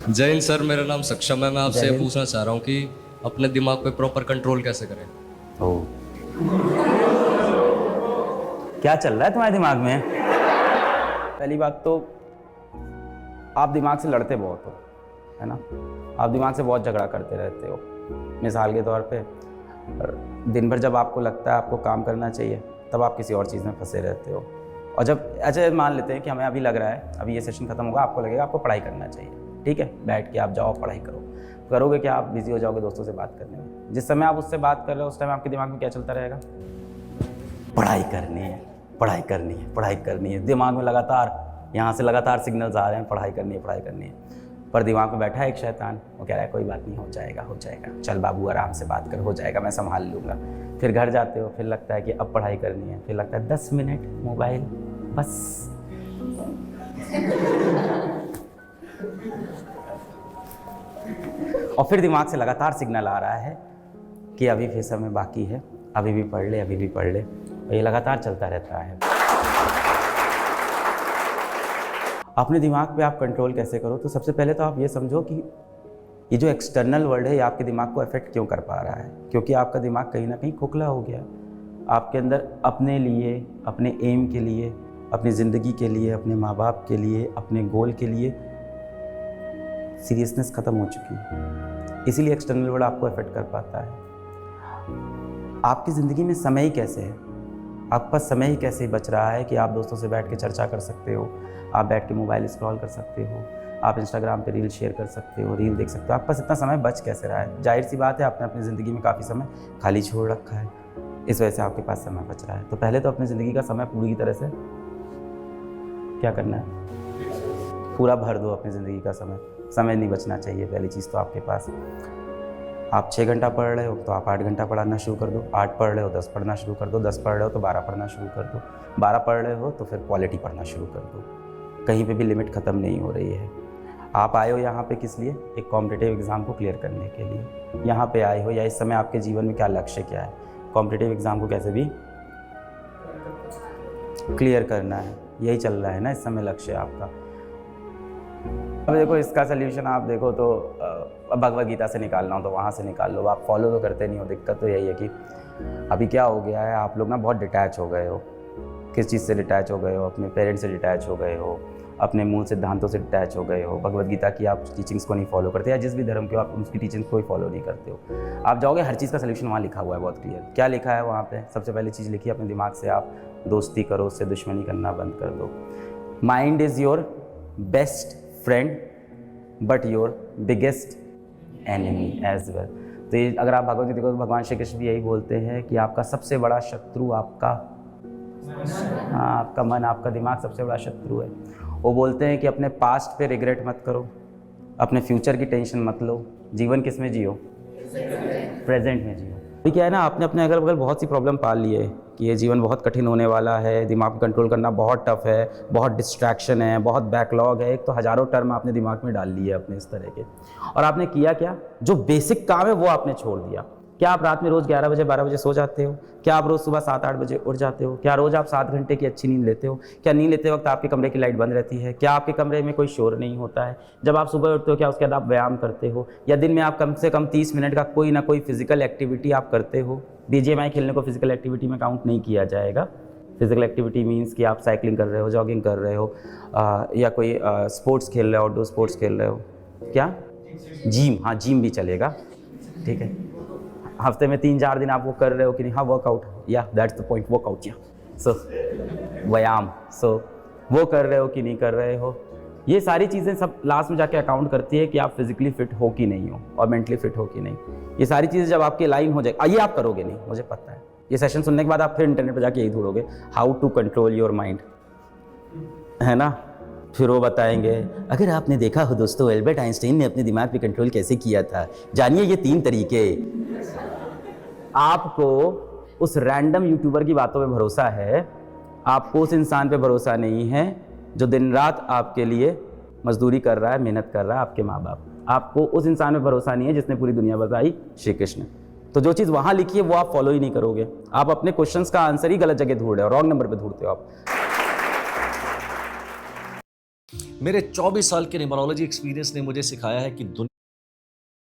जय हिंद सर, मेरा नाम सक्षम है। मैं आपसे जय ये हिंद। पूछना चाह रहा हूँ कि अपने दिमाग पे प्रॉपर कंट्रोल कैसे करें। ओ, क्या चल रहा है तुम्हारे दिमाग में? पहली बात तो आप दिमाग से लड़ते बहुत हो, है ना? आप दिमाग से बहुत झगड़ा करते रहते हो। मिसाल के तौर पे दिन भर जब आपको लगता है आपको काम करना चाहिए, तब आप किसी और चीज़ में फंसे रहते हो। और जब अच्छा मान लेते हैं कि हमें अभी लग रहा है, अभी ये सेशन खत्म होगा, आपको लगेगा आपको पढ़ाई करना चाहिए, ठीक है, बैठ के आप जाओ पढ़ाई करो। करोगे क्या? आप बिजी हो जाओगे दोस्तों से बात करने में। जिस समय आप उससे बात कर रहे हो उस टाइम आपके दिमाग में क्या चलता रहेगा? पढ़ाई करनी है, पढ़ाई करनी है, पढ़ाई करनी है। दिमाग में लगातार यहाँ से लगातार सिग्नल्स आ रहे हैं, पढ़ाई करनी है, पढ़ाई करनी है। पर दिमाग में बैठा है एक शैतान, वो कह रहा है कोई बात नहीं, हो जाएगा, हो जाएगा, चल बाबू आराम से बात कर, हो जाएगा, मैं संभाल लूँगा। फिर घर जाते हो, फिर लगता है कि अब पढ़ाई करनी है, फिर लगता है 10 मिनट मोबाइल बस। और फिर दिमाग से लगातार सिग्नल आ रहा है कि अभी फिर समय बाकी है, अभी भी पढ़ ले, अभी भी पढ़ ले, और ये लगातार चलता रहता है। अपने दिमाग पे आप कंट्रोल कैसे करो? तो सबसे पहले तो आप ये समझो कि ये जो एक्सटर्नल वर्ल्ड है ये आपके दिमाग को अफेक्ट क्यों कर पा रहा है? क्योंकि आपका दिमाग कहीं ना कहीं खोखला हो गया। आपके अंदर अपने लिए, अपने एम के लिए, अपनी ज़िंदगी के लिए, अपने माँ बाप के लिए, अपने गोल के लिए सीरियसनेस ख़त्म हो चुकी है। इसीलिए एक्सटर्नल वर्ल्ड आपको अफेक्ट कर पाता है। आपकी ज़िंदगी में समय ही कैसे है? आपके पास समय ही कैसे बच रहा है कि आप दोस्तों से बैठ के चर्चा कर सकते हो, आप बैठ के मोबाइल स्क्रॉल कर सकते हो, आप इंस्टाग्राम पे रील शेयर कर सकते हो, रील देख सकते हो। आपके पास इतना समय बच कैसे रहा है? जाहिर सी बात है आपने अपनी ज़िंदगी में काफ़ी समय खाली छोड़ रखा है, इस वजह से आपके पास समय बच रहा है। तो पहले तो अपनी ज़िंदगी का समय पूरी तरह से क्या करना है? पूरा भर दो अपनी ज़िंदगी का समय। समय नहीं बचना चाहिए पहली चीज़ तो आपके पास। आप 6 घंटा पढ़ रहे हो तो आप 8 घंटा पढ़ना शुरू कर दो, 8 पढ़ रहे हो 10 पढ़ना शुरू कर दो, 10 पढ़ रहे हो तो 12 पढ़ना शुरू कर दो, 12 पढ़ रहे हो तो फिर क्वालिटी पढ़ना शुरू कर दो। कहीं पे भी लिमिट ख़त्म नहीं हो रही है। आप आए हो यहाँ पे किस लिए? एक कॉम्पिटिटिव एग्ज़ाम को क्लियर करने के लिए यहाँ पे आए हो, या इस समय आपके जीवन में क्या लक्ष्य क्या है? कॉम्पिटिटिव एग्ज़ाम को कैसे भी क्लियर करना है, यही चल रहा है ना इस समय लक्ष्य आपका। अब देखो इसका सल्यूशन आप देखो तो भगवद गीता से निकालना हो तो वहाँ से निकाल लो। आप फॉलो तो करते नहीं हो। दिक्कत तो यही है कि अभी क्या हो गया है, आप लोग ना बहुत डिटैच हो गए हो। किस चीज़ से डिटैच हो गए हो? अपने पेरेंट्स से डिटैच हो गए हो, अपने मूल सिद्धांतों से डिटैच हो गए हो। भगवद गीता की आप टीचिंग्स को नहीं फॉलो करते, या जिस भी धर्म के हो आप उसकी टीचिंग्स को ही फॉलो नहीं करते हो। आप जाओगे, हर चीज़ का सल्यूशन वहाँ लिखा हुआ है बहुत क्लियर। क्या लिखा है वहाँ पे? सबसे पहली चीज़ लिखी है, अपने दिमाग से आप दोस्ती करो, उससे दुश्मनी करना बंद कर दो। Mind is your best friend but your biggest enemy as well. तो ये अगर आप भगवद गीता देखो तो भगवान श्री कृष्ण भी यही बोलते हैं कि आपका सबसे बड़ा शत्रु आपका आपका मन, आपका दिमाग सबसे बड़ा शत्रु है। वो बोलते हैं कि अपने पास्ट पे रिग्रेट मत करो, अपने फ्यूचर की टेंशन मत लो। जीवन किस में जियो? प्रेजेंट में जियो। तो क्या है ना, आपने अपने अगल बगल बहुत सी प्रॉब्लम पाल ली है कि ये जीवन बहुत कठिन होने वाला है, दिमाग को कंट्रोल करना बहुत टफ है, बहुत डिस्ट्रैक्शन है, बहुत बैकलॉग है। एक तो हज़ारों टर्म आपने दिमाग में डाल लिए अपने इस तरह के, और आपने किया क्या? जो बेसिक काम है वो आपने छोड़ दिया। क्या आप रात में रोज़ 11 बजे 12 बजे सो जाते हो? क्या आप रोज़ सुबह 7-8 बजे उठ जाते हो? क्या रोज़ आप 7 घंटे की अच्छी नींद लेते हो? क्या नींद लेते वक्त आपके कमरे की लाइट बंद रहती है? क्या आपके कमरे में कोई शोर नहीं होता है? जब आप सुबह उठते हो क्या उसके बाद आप व्यायाम करते हो? या दिन में आप कम से कम 30 मिनट का कोई ना कोई फिजिकल एक्टिविटी आप करते हो? BGMI खेलने को फिजिकल एक्टिविटी में काउंट नहीं किया जाएगा। फिजिकल एक्टिविटी मीन्स कि आप साइकिलिंग कर रहे हो, जॉगिंग कर रहे हो, या कोई स्पोर्ट्स खेल रहे हो, आउटडोर स्पोर्ट्स खेल रहे हो। क्या? जिम, हाँ जिम भी चलेगा, ठीक है। हफ्ते में 3-4 दिन आप वो कर रहे हो कि नहीं? हाँ वर्कआउट, या दैट्स द पॉइंट, वर्कआउट, या सो व्यायाम, सो वो कर रहे हो कि नहीं कर रहे हो? ये सारी चीज़ें सब लास्ट में जाके अकाउंट करती है कि आप फिजिकली फिट हो कि नहीं हो और मेंटली फिट हो कि नहीं। ये सारी चीज़ें जब आपकी लाइन हो जाए, ये आप करोगे नहीं, मुझे पता है। ये सेशन सुनने के बाद आप फिर इंटरनेट पर जाके यही ढूंढोगे, how to control your mind, है ना? फिर वो बताएंगे, अगर आपने देखा हो दोस्तों, एल्बर्ट आइंस्टाइन ने अपने दिमाग पे कंट्रोल कैसे किया था, जानिए ये 3 तरीके। आपको उस रैंडम यूट्यूबर की बातों पे भरोसा है, आपको उस इंसान पे भरोसा नहीं है जो दिन रात आपके लिए मजदूरी कर रहा है, मेहनत कर रहा है, आपके माँ बाप। आपको उस इंसान पे भरोसा नहीं है जिसने पूरी दुनिया बताई, श्री कृष्ण। तो जो चीज़ वहाँ लिखी है वो आप फॉलो ही नहीं करोगे। आप अपने क्वेश्चंस का आंसर ही गलत जगह ढूंढ रहे हो, रॉन्ग नंबर पे ढूंढते हो आप। मेरे 24 साल के न्यूमरोलॉजी एक्सपीरियंस ने मुझे सिखाया है कि